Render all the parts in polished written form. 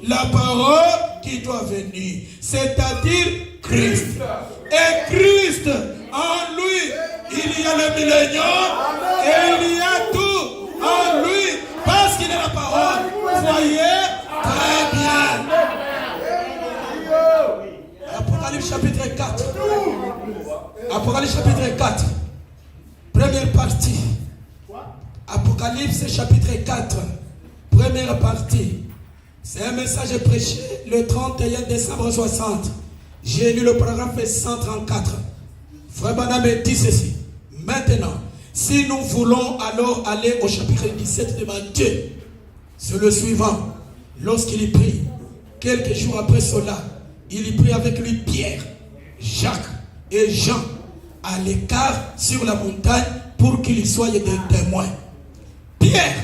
la parole qui doit venir, c'est-à-dire Christ. Et Christ, en lui, il y a le millénium et il y a tout en lui, parce qu'il est la parole. Voyez très bien. Apocalypse chapitre 4. Apocalypse chapitre 4. Première partie. Apocalypse chapitre 4. Première partie. C'est un message prêché le 31 décembre 60. J'ai lu le paragraphe 134. Frère Branham dit ceci. Maintenant, si nous voulons alors aller au chapitre 17 de Matthieu, c'est le suivant. Lorsqu'il y prie, quelques jours après cela, il y prit avec lui Pierre, Jacques et Jean à l'écart sur la montagne pour qu'ils soient des témoins. Pierre,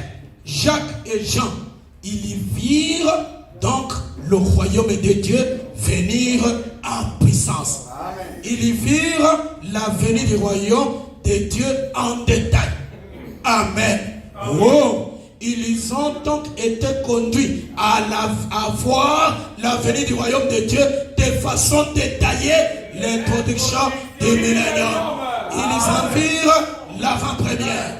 Jacques et Jean, ils y virent donc le royaume de Dieu venir en puissance. Ils y virent la venue du royaume de Dieu en détail. Amen. Oh. Ils ont donc été conduits à voir la venue du royaume de Dieu de façon détaillée, l'introduction du millénium. Ils en virent l'avant-première.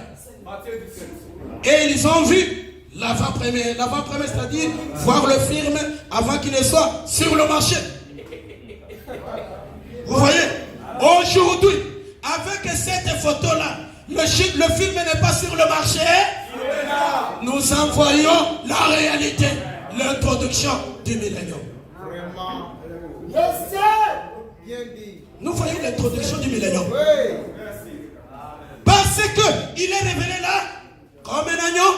Et ils ont vu l'avant-première. L'avant-première, c'est-à-dire voir le film avant qu'il ne soit sur le marché. Vous voyez, aujourd'hui, avec cette photo-là, le film n'est pas sur le marché. Nous envoyons la réalité, l'introduction du millénium. Nous voyons l'introduction du millénium. Parce qu'il est révélé là comme un agneau.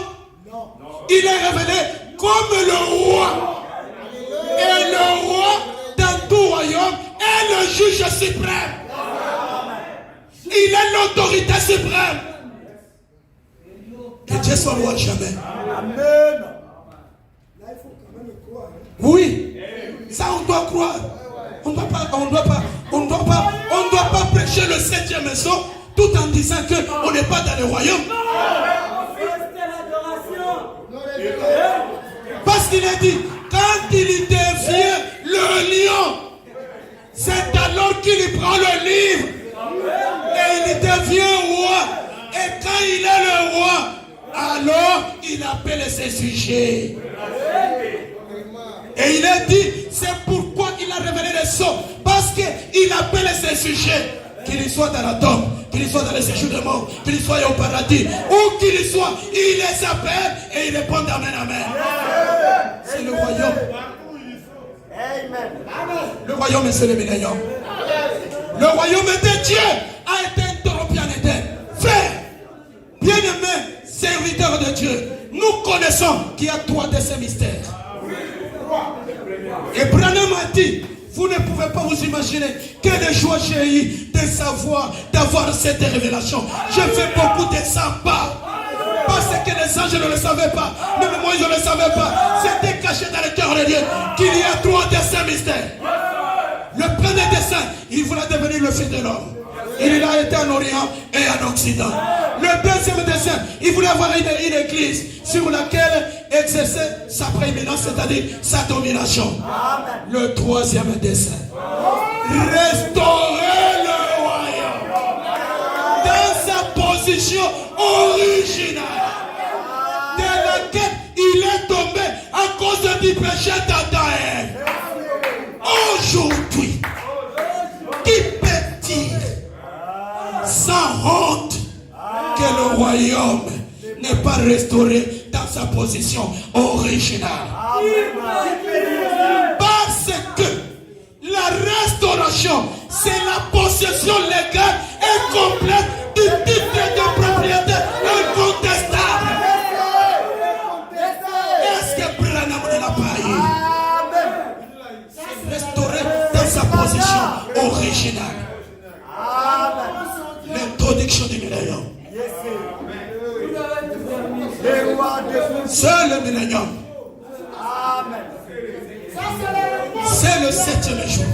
Il est révélé comme le roi. Et le roi dans tout royaume est le juge suprême. Il est l'autorité suprême. Que Dieu soit roi jamais. Amen. Oui, ça on doit croire. On ne doit pas prêcher le 7e maison tout en disant qu'on n'est pas dans le royaume. Parce qu'il a dit, quand il devient le lion, c'est alors qu'il prend le livre et il devient roi. Et quand il est le roi, alors il appelle ses sujets. Et il a dit, c'est pourquoi il a révélé les sceaux. Parce qu'il appelle ses sujets, qu'il soit dans la tombe, qu'il soit dans le séjour de mort, qu'il soit au paradis, où qu'il soit, il les appelle et il répond amen, amen. C'est le royaume. Le royaume, c'est le millénium. Le royaume de Dieu a été interrompu en Éden. Frère, bien-aimé, serviteur de Dieu, nous connaissons qu'il y a 3 de ces mystères. Et Branham a dit, vous ne pouvez pas vous imaginer quelle joie j'ai eu de savoir, d'avoir cette révélation. Je fais beaucoup de sympas. Parce que les anges ne le savaient pas. Même Moïse ne le savait pas. C'était caché dans le cœur de Dieu qu'il y a 3 de ces mystères. Le premier dessein, il voulait devenir le fils de l'homme. Il a été en Orient et en Occident. Le deuxième dessein, il voulait avoir une église sur laquelle exercer sa prééminence, c'est-à-dire sa domination. Le troisième dessein, restaurer le royaume dans sa position originale, de laquelle il est tombé à cause du péché d'Adam et Ève. Aujourd'hui, qui peut dire sans honte que le royaume n'est pas restauré dans sa position originale? Parce que la restauration, c'est la possession légale et complète du titre de propriété incontestable. Est-ce que Branham ne l'a pas eu? Restauré dans sa position originale. L'introduction du millénium. C'est le millénium. C'est le 7e jour.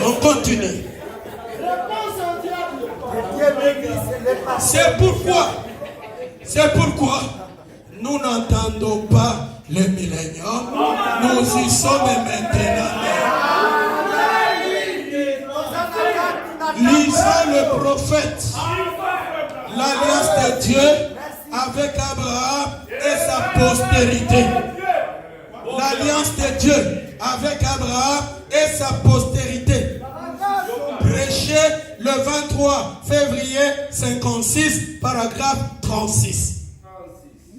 On continue. C'est pourquoi nous nous n'entendons pas le millénium. Nous y sommes maintenant. Lisons le prophète. L'alliance de Dieu avec Abraham et sa postérité. L'alliance de Dieu avec Abraham et sa postérité. Prêché le 23 février 56, paragraphe 36.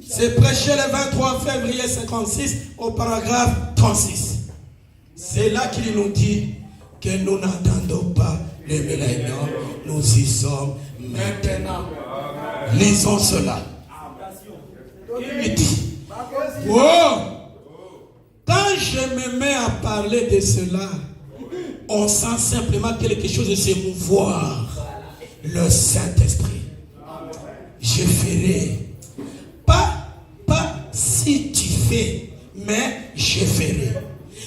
C'est prêché le 23 février 56 au paragraphe 36. C'est là qu'il nous dit que nous n'attendons pas le millénium, nous y sommes maintenant. Lisons cela. Il dit, oh, quand je me mets à parler de cela, on sent simplement quelque chose de s'émouvoir. Le Saint-Esprit. Je ferai. Pas si tu fais, mais je ferai.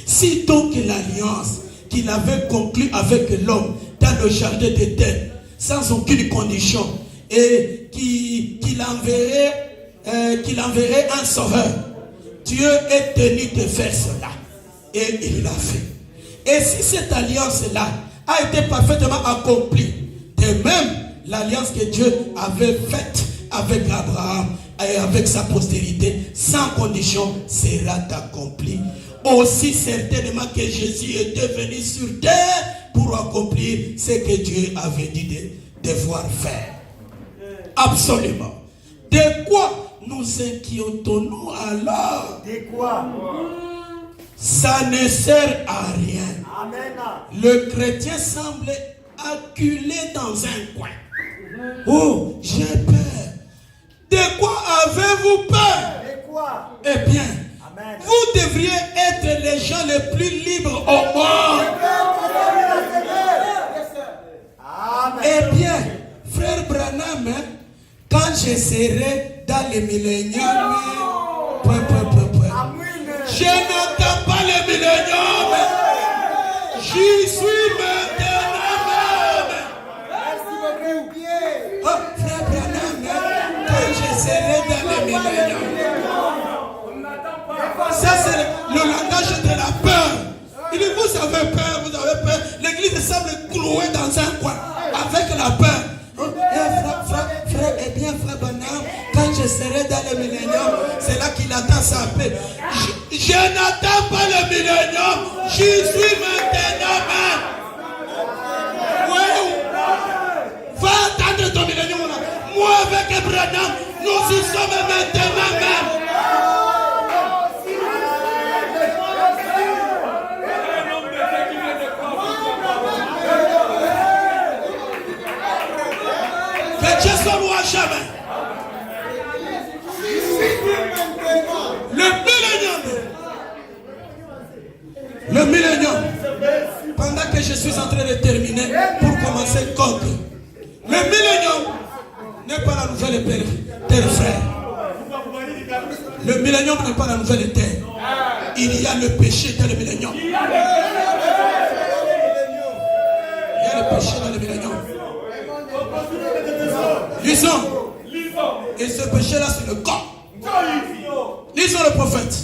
Si donc l'alliance qu'il avait conclue avec l'homme dans le jardin d'Éden, sans aucune condition, et qu'il enverrait un sauveur, Dieu est tenu de faire cela. Et il l'a fait. Et si cette alliance-là a été parfaitement accomplie, de même, l'alliance que Dieu avait faite avec Abraham et avec sa postérité, sans condition, sera accomplie. Aussi certainement que Jésus était venu sur terre pour accomplir ce que Dieu avait dit de devoir faire. Absolument. De quoi nous inquiétons-nous alors? De quoi? Ça ne sert à rien. Amen. Le chrétien semble acculé dans un coin. Oh, j'ai peur. De quoi avez-vous peur? De quoi? Eh bien, Amen. vous devriez être les gens les plus libres au monde. Amen. Eh bien, frère Branham, hein, quand je serai dans le millénium, je n'entends pas le millénium. J'y suis maintenant même. Oh, frère Branham, quand je serai dans le millénium. Ça, c'est le langage de la peur. Il dit, vous avez peur, vous avez peur. L'église semble clouée dans un coin avec la peur. Oh, frère, eh bien, frère Branham, quand je serai dans le millénium, c'est là qu'il attend sa paix. Je n'attends pas le millénium, j'y suis maintenant même. Ouais. Va attendre ton millénium. Moi avec Branham, nous y sommes maintenant même. Que Dieu soit loué à jamais. Le millénium, pendant que je suis en train de terminer pour commencer le code, le millénium n'est pas la nouvelle terre, frère. Le millénium n'est pas la nouvelle terre. Il y a le péché dans le millénium. Il y a le péché dans le millénium. Lisons. Et ce péché-là, c'est le corps. Lisons le prophète.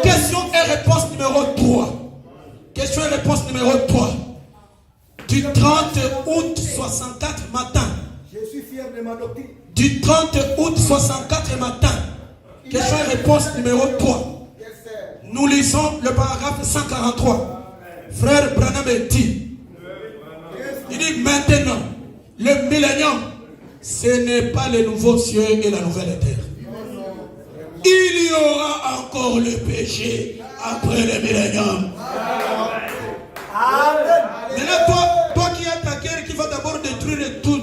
Question et réponse numéro 3. Question et réponse numéro 3. Du 30 août 64 matin. Je suis fier de ma doctrine. Du 30 août 64 matin. Question et réponse numéro 3. Nous lisons le paragraphe 143. Frère Branham dit. Il dit maintenant, le millénium, ce n'est pas le nouveau ciel et la nouvelle terre. Il y aura encore le péché après le millénium. Maintenant, toi qui as ta guerre qui va d'abord détruire tout.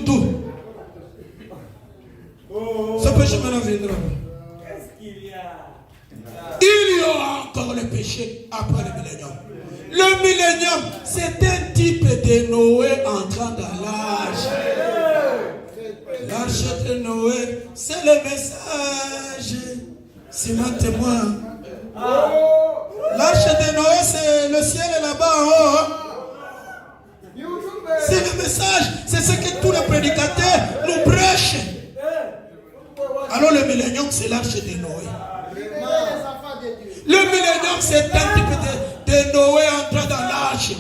Ce péché maintenant viendra. Il y aura encore le péché après le millénium. Le millénium, c'est un type de Noé entrant dans l'âge. L'arche de Noé, c'est le message. C'est mon témoin. L'arche de Noé, c'est le ciel là-bas en haut. C'est le message. C'est ce que tous les prédicateurs nous prêchent. Alors le millénium, c'est l'arche de Noé. Le millénium, c'est un type de Noé entrant dans l'arche,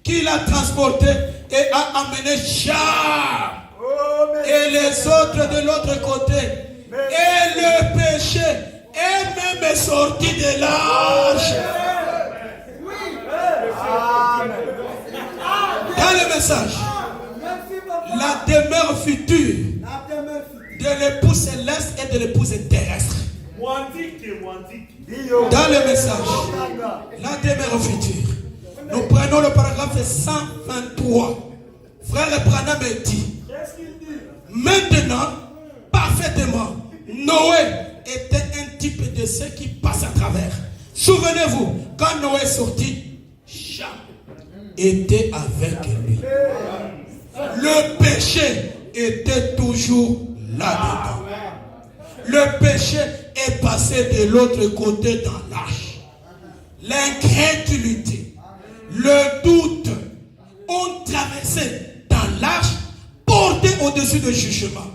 qui l'a transporté et a amené Cham et les autres de l'autre côté. Et le péché est même sorti de l'arche. Dans le message, la demeure future de l'époux céleste et de l'épouse terrestre. Dans le message, la demeure future. Nous prenons le paragraphe 123. Frère Branham dit, maintenant, parfaitement, Noé était un type de ceux qui passent à travers. Souvenez-vous, quand Noé est sorti, Cham était avec lui. Le péché était toujours là-dedans. Le péché est passé de l'autre côté dans l'arche. L'incrédulité, le doute ont traversé dans l'arche, porté au-dessus du jugement.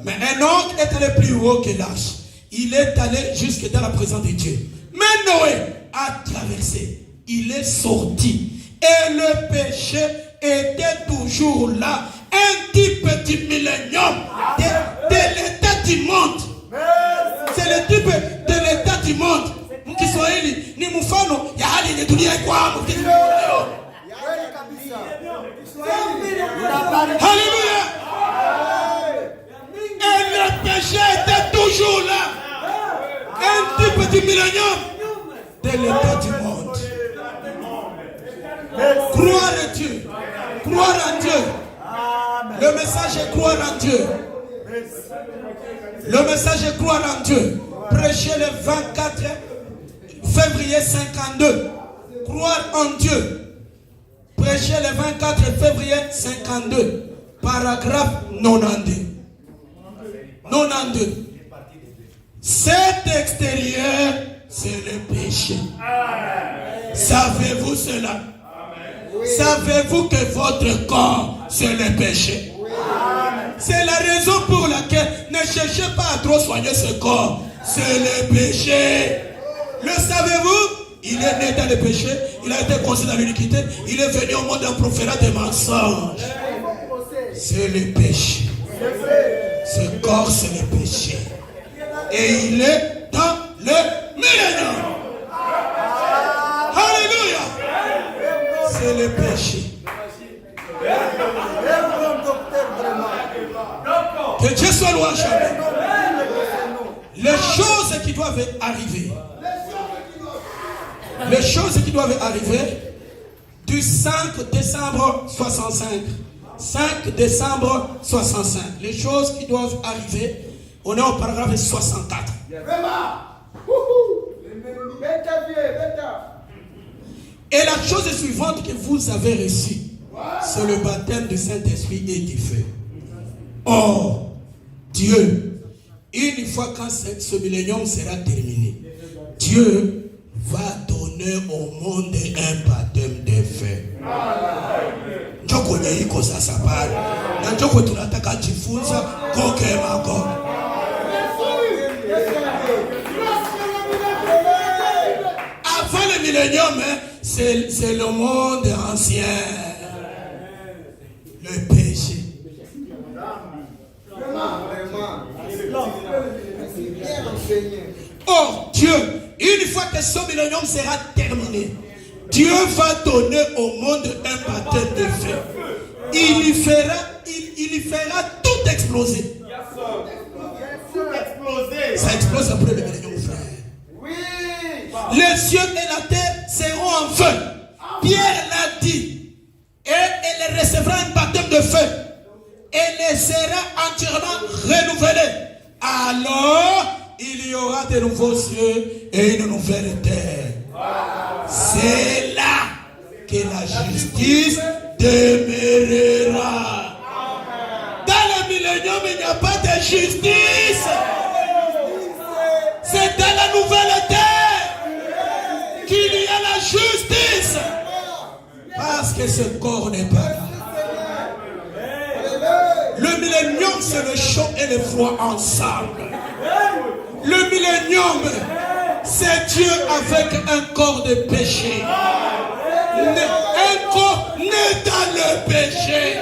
Mais Enoch est allé plus haut que l'arche. Il est allé jusque dans la présence de Dieu. Mais Noé a traversé. Il est sorti. Et le péché était toujours là. Un type du millénium de l'état du monde. C'est le type de l'état du monde. Mkiswahili ni mfano ya hali ile dunia iko hapo. Alléluia. Et le péché était toujours là. Un type du millénium de l'état du monde. Croire en Dieu. Croire en Dieu. Le message est croire en Dieu. Le message est croire en Dieu. Prêcher le 24 février 52. Croire en Dieu. Prêcher le 24 février 52. Paragraphe 92. 92. Cet extérieur, c'est le péché. Savez-vous cela? Savez-vous que votre corps, c'est le péché? C'est la raison pour laquelle ne cherchez pas à trop soigner ce corps. C'est le péché. Le savez-vous? Il est né dans le péché. Il a été conçu dans l'iniquité. Il est venu au monde en proférant des mensonges. C'est le péché. Ce corps, c'est le péché. Et il est dans le millénium. Alléluia. C'est le péché. Que Dieu soit loué jamais. Les choses qui doivent arriver. Les choses qui doivent arriver du 5 décembre 65. 5 décembre 65. Les choses qui doivent arriver. On est au paragraphe 64. Et la chose suivante que vous avez reçue, c'est le baptême du Saint-Esprit et du feu. Or, Dieu, une fois quand ce millénium sera terminé, Dieu va donner au monde un baptême de feu. Njoko nyeiko sasa pale. Na njoko tunataka jifunza koke mako. Avant le millénium, c'est le monde ancien. Le péché. Or, Dieu, une fois que ce millénium sera terminé, Dieu va donner au monde un baptême de feu. Il y fera tout exploser. Ça explose après le millénium, frère. Les cieux et la terre seront en feu. Pierre l'a dit. Et elle recevra un baptême de feu. Elle sera entièrement renouvelée. Alors, il y aura de nouveaux cieux et une nouvelle terre. C'est là que la justice demeurera. Dans le millénium, il n'y a pas de justice. C'est dans la nouvelle terre qu'il y a la justice. Parce que ce corps n'est pas là. Le millénium, c'est le chaud et le froid ensemble. Le millénium, C'est Dieu avec un corps de péché. Un corps né dans le péché.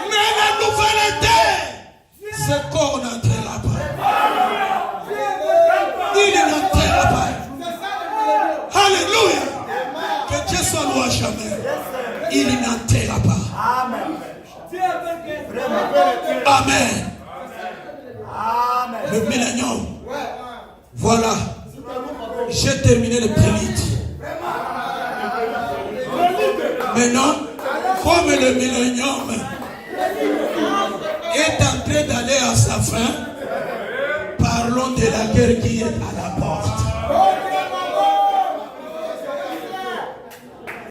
Mais la nouvelle terre, ce corps n'entrera pas. Il n'entrera pas. Alléluia. Que Dieu soit loué jamais. Il n'entrera pas. Amen. Amen. Amen. Le millénium. Voilà. J'ai terminé le prélude. Maintenant, comme le millénium est en train d'aller à sa fin, parlons de la guerre qui est à la porte.